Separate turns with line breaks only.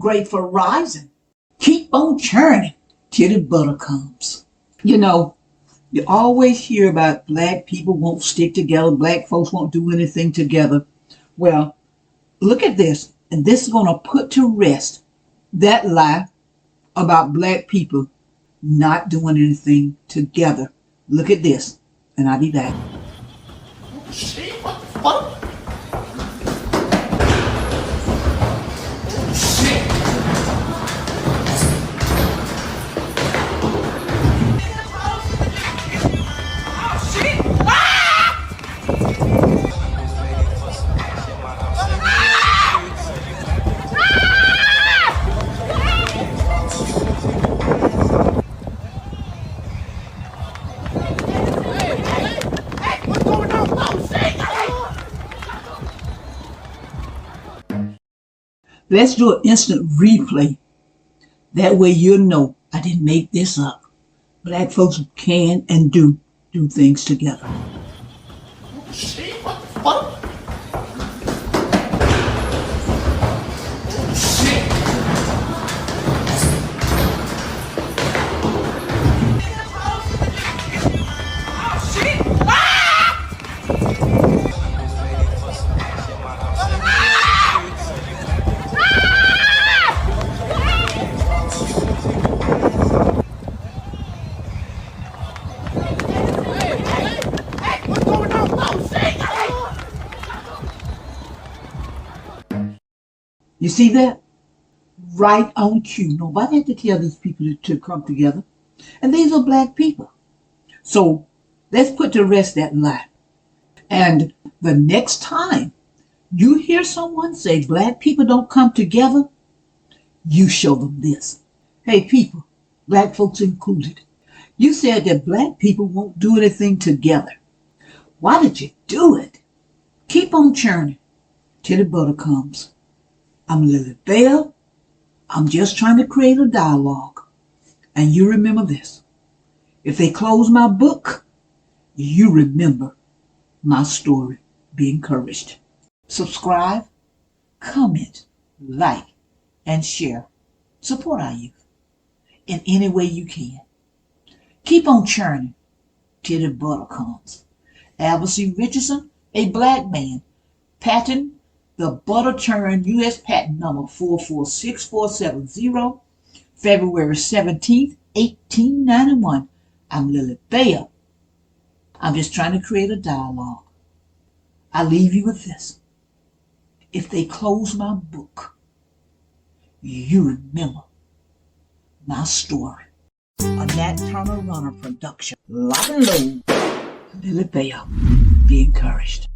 great for rising. Keep on churning till the butter comes. You know, you always hear about black people won't stick together, black folks won't do anything together. Well, look at this, and this is going to put to rest that lie about black people not doing anything together. Look at this, and I'll be back.
Shit, what the fuck?
Let's do an instant replay. That way you'll know I didn't make this up. Black folks can and do things together.
Shit, what the fuck?
You see that? Right on cue. Nobody had to tell these people to come together. And these are black people. So let's put to rest that lie. And the next time you hear someone say black people don't come together, you show them this. Hey people, black folks included, you said that black people won't do anything together. Why did you do it? Keep on churning till the butter comes. I'm Lily Bell. I'm just trying to create a dialogue. And you remember this. If they close my book, you remember my story. Be encouraged. Subscribe, comment, like, and share. Support our youth in any way you can. Keep on churning till the butter comes. Albert C. Richardson, a black man, patent the butter churn U.S. patent number 446470, February 17th, 1891. I'm Lily Bell. I'm just trying to create a dialogue. I leave you with this. If they close my book, you remember my story. A Nat Turner Runner production. Lock and load. Lily Bell. Be encouraged.